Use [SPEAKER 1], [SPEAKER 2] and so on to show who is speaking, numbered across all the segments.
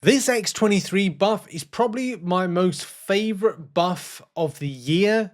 [SPEAKER 1] This X23 buff is probably my most favorite buff of the year,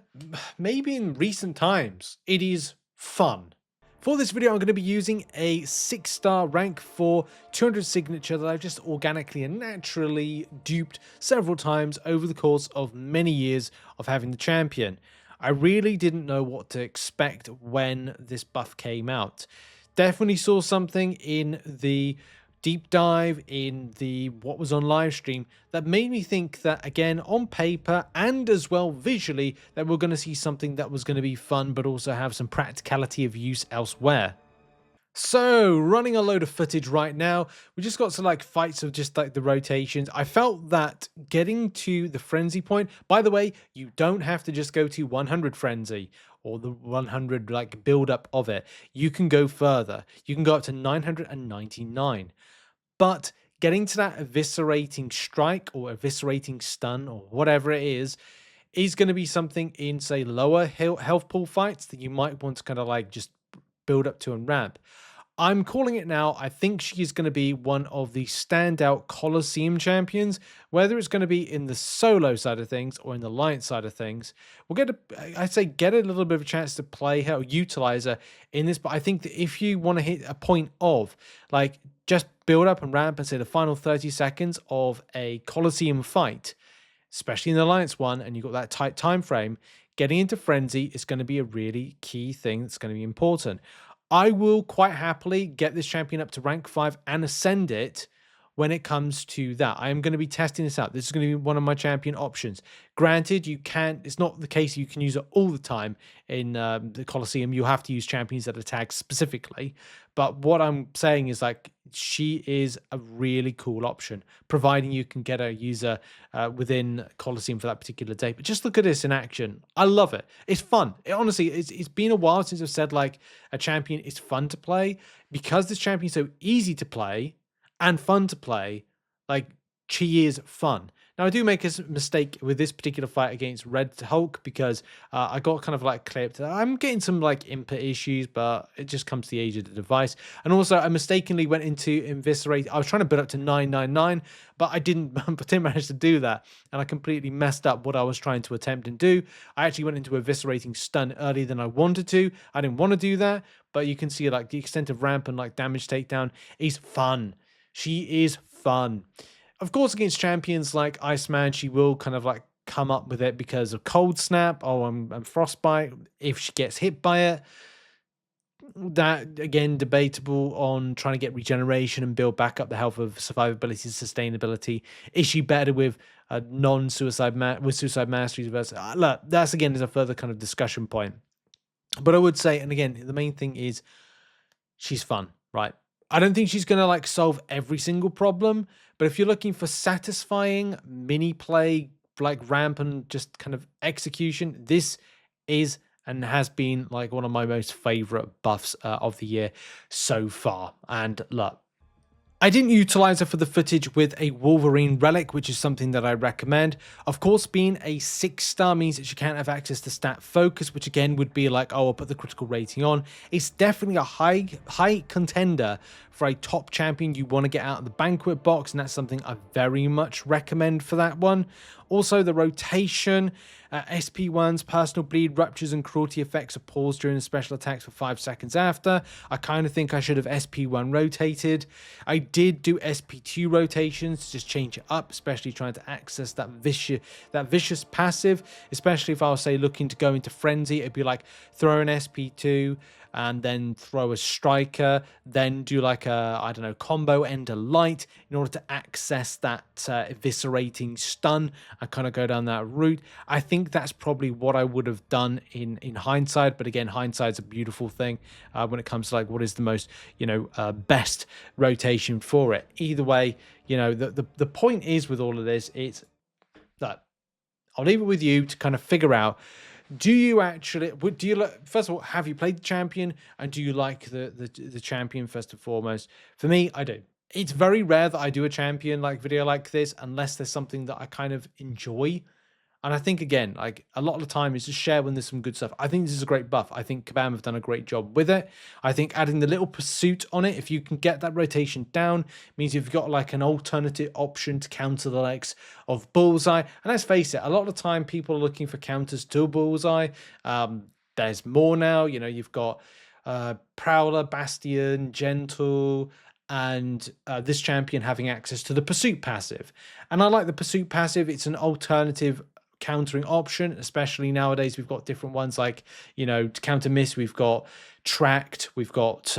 [SPEAKER 1] maybe in recent times. It is fun. For this video, I'm going to be using a 6-star rank 4 200 signature that I've just organically and naturally duped several times over the course of many years of having the champion. I really didn't know what to expect when this buff came out. Definitely saw something in the deep dive in the what was on live stream that made me think that, again, on paper and as well visually, that we're going to see something that was going to be fun but also have some practicality of use elsewhere. So, running a load of footage right now, we just got to like fights of just like the rotations. I felt that getting to the frenzy point, by the way, you don't have to just go to 100 frenzy or the 100 like build up of it. You can go further. You can go up to 999. But getting to that eviscerating strike or eviscerating stun or whatever it is going to be something in, say, lower health pool fights that you might want to kind of like just build up to and ramp. I'm calling it now. I think she is going to be one of the standout Coliseum champions, whether it's going to be in the solo side of things or in the alliance side of things. We'll get get a little bit of a chance to play her or utilize her in this, but I think that if you want to hit a point of like just build up and ramp and say the final 30 seconds of a Coliseum fight, especially in the alliance one, and you've got that tight time frame, getting into frenzy is going to be a really key thing that's going to be important. I will quite happily get this champion up to rank 5 and ascend it when it comes to that. I am going to be testing this out. This is going to be one of my champion options. Granted, you can't, it's not the case you can use it all the time in the Coliseum. You have to use champions that are tagged specifically. But what I'm saying is, like, she is a really cool option, providing you can get a user within Coliseum for that particular day. But just look at this in action. I love it. It's fun. Honestly, it's been a while since I've said like a champion is fun to play, because this champion is so easy to play and fun to play. Like, she is fun. Now, I do make a mistake with this particular fight against Red Hulk, because I got kind of like clipped. I'm getting some like input issues, but it just comes to the age of the device. And also, I mistakenly went into Eviscerate. I was trying to build up to 999, but I didn't manage to do that. And I completely messed up what I was trying to attempt and do. I actually went into Eviscerating Stun earlier than I wanted to. I didn't want to do that, but you can see like the extent of ramp and like damage takedown is fun. She is fun. Of course, against champions like Iceman, she will kind of like come up with it because of Cold Snap. Oh, I'm Frostbite. If she gets hit by it, that again, debatable on trying to get regeneration and build back up the health of survivability, sustainability. Is she better with a non-suicide suicide masteries versus? Look, that's again is a further kind of discussion point. But I would say, and again, the main thing is she's fun, right? I don't think she's going to like solve every single problem, but if you're looking for satisfying mini play, like ramp and just kind of execution, this is and has been like one of my most favorite buffs of the year so far. And look, I didn't utilize her for the footage with a Wolverine relic, which is something that I recommend. Of course, being a 6-star means that you can't have access to stat focus, which again would be like, oh, I'll put the critical rating on. It's definitely a high contender for a top champion you want to get out of the Banquet box, and that's something I very much recommend for that one. Also, the rotation, SP1's personal bleed, ruptures, and cruelty effects are paused during the special attacks for 5 seconds after. I kind of think I should have SP1 rotated. I did do SP2 rotations to just change it up, especially trying to access that vicious passive, especially if I was, say, looking to go into frenzy. It'd be like throw an SP2 and then throw a striker, then do like a, I don't know, combo ender light in order to access that eviscerating stun and kind of go down that route. I think that's probably what I would have done in hindsight, but again, hindsight's a beautiful thing when it comes to like what is the most, best rotation for it. Either way, the point is with all of this, it's that I'll leave it with you to kind of figure out, do you actually, first of all, have you played the champion, and do you like the champion first and foremost? For me, I do. It's very rare that I do a champion like video like this unless there's something that I kind of enjoy. And I think, again, like a lot of the time is just share when there's some good stuff. I think this is a great buff. I think Kabam have done a great job with it. I think adding the little pursuit on it, if you can get that rotation down, means you've got like an alternative option to counter the likes of Bullseye. And let's face it, a lot of the time people are looking for counters to Bullseye. There's more now. You know, you've got Prowler, Bastion, Gentle, and this champion having access to the Pursuit passive. And I like the Pursuit passive. It's an alternative countering option, especially nowadays. We've got different ones like, you know, to counter miss, we've got Tracked, we've got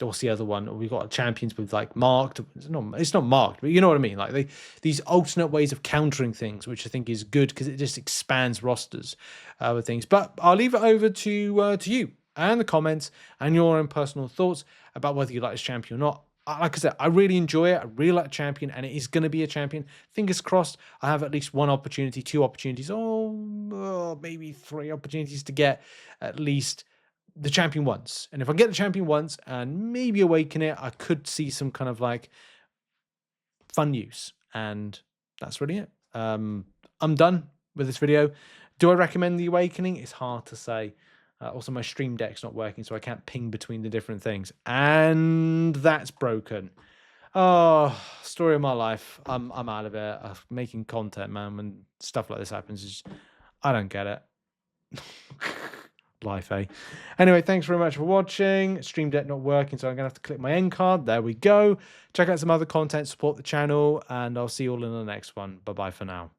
[SPEAKER 1] what's the other one? We've got champions with like marked. It's not marked, but you know what I mean. Like these alternate ways of countering things, which I think is good because it just expands rosters with things. But I'll leave it over to you and the comments and your own personal thoughts about whether you like this champion or not. Like I said, I really enjoy it. I really like champion, and it is going to be a champion. Fingers crossed I have at least one opportunity, two opportunities, maybe three opportunities to get at least the champion once. And if I get the champion once and maybe awaken it, I could see some kind of like fun use. And that's really it. I'm done with this video. Do I recommend the awakening? It's hard to say. Also, my stream deck's not working, so I can't ping between the different things. And that's broken. Oh, story of my life. I'm out of it. Making content, man, when stuff like this happens, I don't get it. Life, eh? Anyway, thanks very much for watching. Stream Deck not working, so I'm going to have to click my end card. There we go. Check out some other content, support the channel, and I'll see you all in the next one. Bye-bye for now.